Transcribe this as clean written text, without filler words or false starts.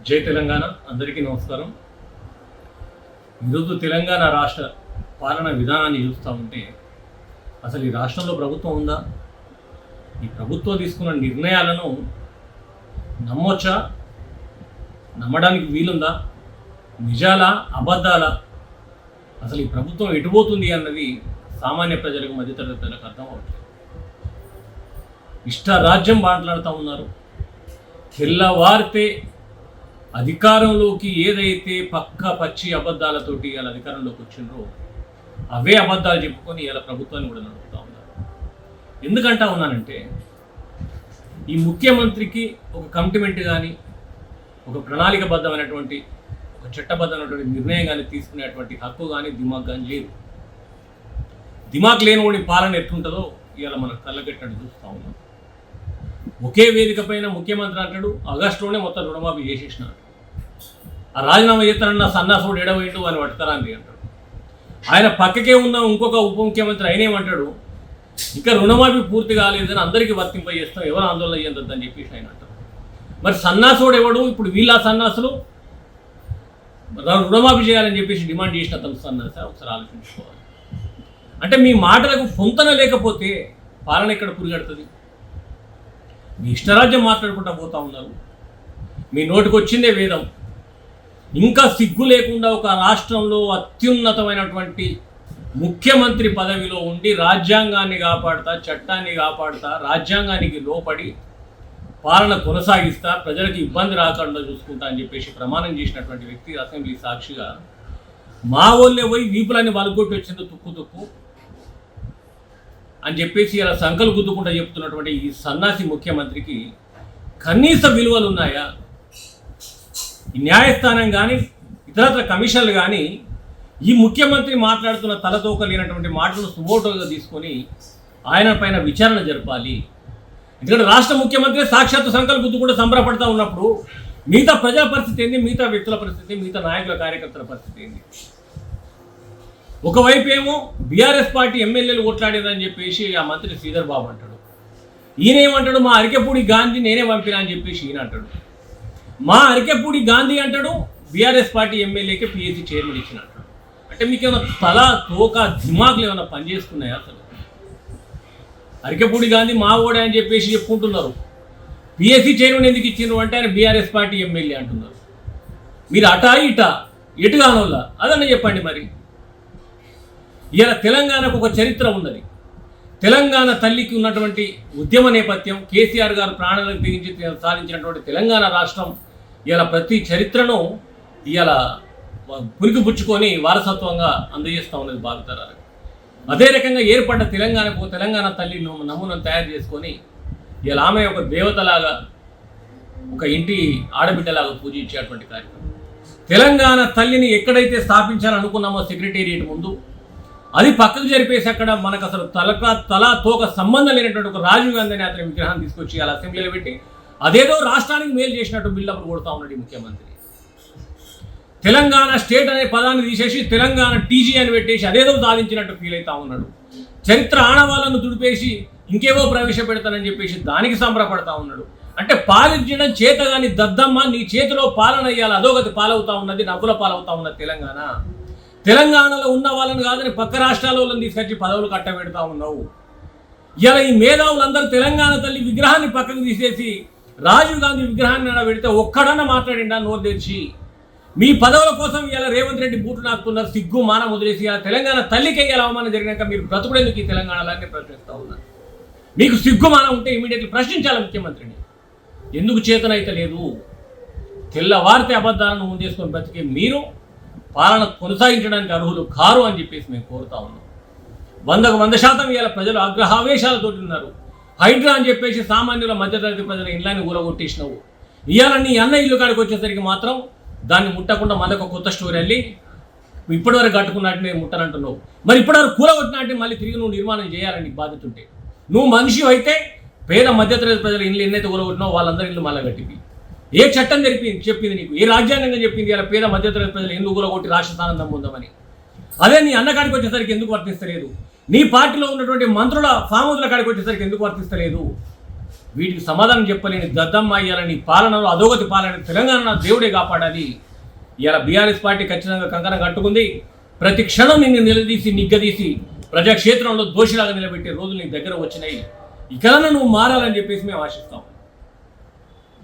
జై తెలంగాణ. అందరికీ నమస్కారం. ఈరోజు తెలంగాణ రాష్ట్ర పాలన విధానాన్ని చూస్తూ ఉంటే అసలు ఈ రాష్ట్రంలో ప్రభుత్వం ఉందా? ఈ ప్రభుత్వం తీసుకున్న నిర్ణయాలను నమ్మొచ్చా? నమ్మడానికి వీలుందా? నిజాలా అబద్ధాలా? అసలు ఈ ప్రభుత్వం ఎటుపోతుంది అన్నది సామాన్య ప్రజలకు, మధ్యతరగతి ప్రజలకు అర్థం అవుతుంది. ఇష్టారాజ్యం మాట్లాడుతూ ఉన్నారు. తెల్లవారితే అధికారంలోకి ఏదైతే పచ్చి అబద్ధాలతోటి ఇలా అధికారంలోకి వచ్చిండ్రో అవే అబద్ధాలు చెప్పుకొని ఇలా ప్రభుత్వాన్ని కూడా నడుపుతూ ఉన్నారు. ఎందుకంటా ఉన్నానంటే ఈ ముఖ్యమంత్రికి ఒక కమిట్మెంట్ కానీ, ఒక ప్రణాళికబద్ధమైనటువంటి, ఒక చట్టబద్ధమైనటువంటి నిర్ణయం కానీ తీసుకునేటువంటి హక్కు కానీ, దిమాగ్ కానీ లేదు. దిమాగ్ లేనివాడి పాలన ఎట్లుంటుందో ఇవాళ మనం కళ్ళగట్టినట్టు చూస్తూ ఉన్నాం. ఒకే వేదిక పైన ముఖ్యమంత్రి అంటాడు ఆగస్టులోనే మొత్తం రుణమాఫీ చేసేసినాడు. ఆ రాజీనామా చేస్తానన్న సన్నాసుడు ఎడవేండు అని పట్టుకరాంది అంటాడు. ఆయన పక్కకే ఉన్న ఇంకొక ఉప ముఖ్యమంత్రి ఆయనేమంటాడు ఇంకా రుణమాఫీ పూర్తి కాలేదని అందరికీ వర్తింపజేస్తాం, ఎవరు ఆందోళన చెందొద్దని చెప్పేసి ఆయన అంటారు. మరి సన్నాసుడు ఎవడు? ఇప్పుడు వీళ్ళ సన్నాసులు రుణమాఫీ చేయాలని చెప్పేసి డిమాండ్ చేసిన అతను సన్నాస ఒకసారి ఆలోచించుకోవాలి. అంటే మీ మాటలకు పొంతన లేకపోతే పాలన ఎక్కడ పురిగడుతుంది? మీ ఇష్టరాజ్యం మాట్లాడుకుంటూ పోతూ ఉన్నారు. మీ నోటికి వచ్చిందే వేదం. ఇంకా సిగ్గు లేకుండా ఒక రాష్ట్రంలో అత్యున్నతమైనటువంటి ముఖ్యమంత్రి పదవిలో ఉండి రాజ్యాంగాన్ని కాపాడుతా, చట్టాన్ని కాపాడుతా, రాజ్యాంగానికి లోపడి పాలన కొనసాగిస్తా, ప్రజలకు ఇబ్బంది రాకుండా చూసుకుంటా అని చెప్పేసి ప్రమాణం చేసినటువంటి వ్యక్తి అసెంబ్లీ సాక్షిగా మా వాళ్ళే పోయి వీపులన్నీ వలగొట్టి వచ్చిందో తుక్కు అని చెప్పేసి ఇలా సంకలు గుద్దుకుంటూ చెప్తున్నటువంటి ఈ సన్నాసి ముఖ్యమంత్రికి కనీస విలువలు ఉన్నాయా? ఈ న్యాయస్థానం కానీ, ఇతరత్ర కమిషన్లు కానీ ఈ ముఖ్యమంత్రి మాట్లాడుతున్న తలతోక లేనటువంటి మాటలను సుమోటోగా తీసుకొని ఆయన పైన విచారణ జరపాలి. ఎందుకంటే రాష్ట్ర ముఖ్యమంత్రి సాక్షాత్తు సంకలు గుద్దుకుంటూ సంబరపడతా ఉన్నప్పుడు మిగతా ప్రజల పరిస్థితి ఏంది? మిగతా వ్యక్తుల పరిస్థితి, మిగతా నాయకుల, కార్యకర్తల పరిస్థితి ఏంది? ఒకవైపు ఏమో బీఆర్ఎస్ పార్టీ ఎమ్మెల్యేలు కొట్లాడేదని చెప్పేసి ఆ మంత్రి శ్రీధర్ బాబు అంటాడు. ఈయనేమంటాడు మా అరికెపూడి గాంధీ నేనే పంపినా అని చెప్పేసి ఈయన అంటాడు. మా అరికెపూడి గాంధీ అంటాడు బీఆర్ఎస్ పార్టీ ఎమ్మెల్యేకి పిఎస్సీ చైర్మన్ ఇచ్చిన అంటాడు. అంటే మీకు ఏమైనా తల తోక దిమాగులు ఏమైనా పనిచేస్తున్నాయా? అసలు అరికెపూడి గాంధీ మా ఓడే అని చెప్పేసి చెప్పుకుంటున్నారు. పిఎస్సీ చైర్మన్ ఎందుకు ఇచ్చిండ్రు అంటే ఆయన బీఆర్ఎస్ పార్టీ ఎమ్మెల్యే అంటున్నారు. మీరు అటా ఇటా ఎటుగానోళ్ళ అదన్నా చెప్పండి. మరి ఇలా తెలంగాణకు ఒక చరిత్ర ఉన్నది. తెలంగాణ తల్లికి ఉన్నటువంటి ఉద్యమ నేపథ్యం, కేసీఆర్ గారు ప్రాణాలకు తెగించి సాధించినటువంటి తెలంగాణ రాష్ట్రం ఇలా ప్రతి చరిత్రను ఇలా పుణికిపుచ్చుకొని వారసత్వంగా అందజేస్తూ ఉన్నది భావితరాలకు. అదే రకంగా ఏర్పడ్డ తెలంగాణకు తెలంగాణ తల్లి నమూనాను తయారు చేసుకొని ఇలా ఆమె ఒక దేవతలాగా, ఒక ఇంటి ఆడబిడ్డలాగా పూజించేటువంటి కార్యక్రమం. తెలంగాణ తల్లిని ఎక్కడైతే స్థాపించాలనుకున్నామో సెక్రటేరియట్ ముందు, అది పక్కకు జరిపేసి అక్కడ మనకు అసలు తల తోక సంబంధం లేనటువంటి ఒక రాజీవ్ గాంధీ అనే అతని విగ్రహాన్ని తీసుకొచ్చి అలా అసెంబ్లీలో పెట్టి అదేదో రాష్ట్రానికి మేలు చేసినట్టు బిల్డప్ కొడుతూ ఉన్నాడు ఈ ముఖ్యమంత్రి. తెలంగాణ స్టేట్ అనే పదాన్ని తీసేసి తెలంగాణ టీజీ అని పెట్టేసి అదేదో సాధించినట్టు ఫీల్ అవుతా ఉన్నాడు. చరిత్ర ఆనవాళ్ళను దుడిపేసి ఇంకేవో ప్రవేశపెడతానని చెప్పేసి దానికి సంబరపడతా ఉన్నాడు. అంటే పాలించడం చేతగాని దద్దమ్మ నీ చేతిలో పాలన అయ్యాలి అధోగతి పాలవుతా ఉన్నది, నవ్వుల పాలవుతా ఉన్నది తెలంగాణ. తెలంగాణలో ఉన్న వాళ్ళని కాదని పక్క రాష్ట్రాల వాళ్ళని తీసుకొచ్చి పదవులు కట్టబెడతా ఉన్నావు. ఇలా ఈ మేధావులందరూ తెలంగాణ తల్లి విగ్రహాన్ని పక్కకు తీసేసి రాజీవ్ గాంధీ విగ్రహాన్ని పెడితే ఒక్కడన్నా మాట్లాడిండా నోరు తెరిచి? మీ పదవుల కోసం ఇలా రేవంత్ రెడ్డి బూట్లు నాకుతున్నారు. సిగ్గు మానం వదిలేసి ఇలా తెలంగాణ తల్లికి ఇలా అవమానం జరిగినాక మీరు బ్రతుకుడేందుకు ఈ తెలంగాణలాగే ప్రశ్నిస్తూ ఉన్నారు. మీకు సిగ్గు మానం ఉంటే ఇమీడియట్లీ ప్రశ్నించాలి ముఖ్యమంత్రిని. ఎందుకు చేతనైతే లేదు? తెల్లవారితే అబద్ధాలను ముందేసుకొని బ్రతికే మీరు పాలన కొనసాగించడానికి అర్హులు కారు అని చెప్పేసి మేము కోరుతా ఉన్నాం. 100% ఇవాళ ప్రజలు ఆగ్రహావేశాలతో ఉన్నారు. హైడ్రా అని చెప్పేసి సామాన్యుల మధ్యతరగతి ప్రజల ఇళ్ళని ఊరగొట్టేసినావు. ఇవాళ నీ అన్న ఇల్లు కాడికి వచ్చేసరికి మాత్రం దాన్ని ముట్టకుండా మళ్ళీ కొత్త స్టోరీ వెళ్ళి ఇప్పటివరకు కట్టుకున్నట్టు నేను ముట్టనంటున్నావు. మరి ఇప్పటివరకు కూలగొట్టినట్టు మళ్ళీ తిరిగి నువ్వు నిర్మాణం చేయాలని బాధ్యత ఉంటే, నువ్వు మనిషి అయితే పేద మధ్యతరగతి ప్రజల ఇల్లు ఎన్నైతే కూలగొట్టినావు వాళ్ళందరి ఇల్లు మళ్ళీ కట్టిపి. ఏ చట్టం చెప్పింది నీకు? ఏ రాజ్యాంగంగా చెప్పింది ఇలా పేద మధ్యతరగతి ప్రజలు ఎందుకు కూలగొట్టి రాష్ట్ర స్థానం పొందామని? అదే నీ అన్న కాడికి వచ్చేసరికి ఎందుకు వర్తిస్తలేదు? నీ పార్టీలో ఉన్నటువంటి మంత్రుల ఫామ్ హౌస్ల కాడికి వచ్చేసరికి ఎందుకు వర్తిస్తలేదు? వీటికి సమాధానం చెప్పలేని దద్దమ్మ ఇయ్యాలని పాలనలో అధోగతి పాలన తెలంగాణ దేవుడే కాపాడాలి. ఇలా బీఆర్ఎస్ పార్టీ ఖచ్చితంగా కంకణం కట్టుకుంది. ప్రతి క్షణం నిన్ను నిలదీసి నిగ్గదీసి ప్రజాక్షేత్రంలో దోషిలాగా నిలబెట్టే రోజులు నీ దగ్గర వచ్చినాయి. ఇకనైనా నువ్వు మారాలని చెప్పేసి మేము ఆశిస్తాం.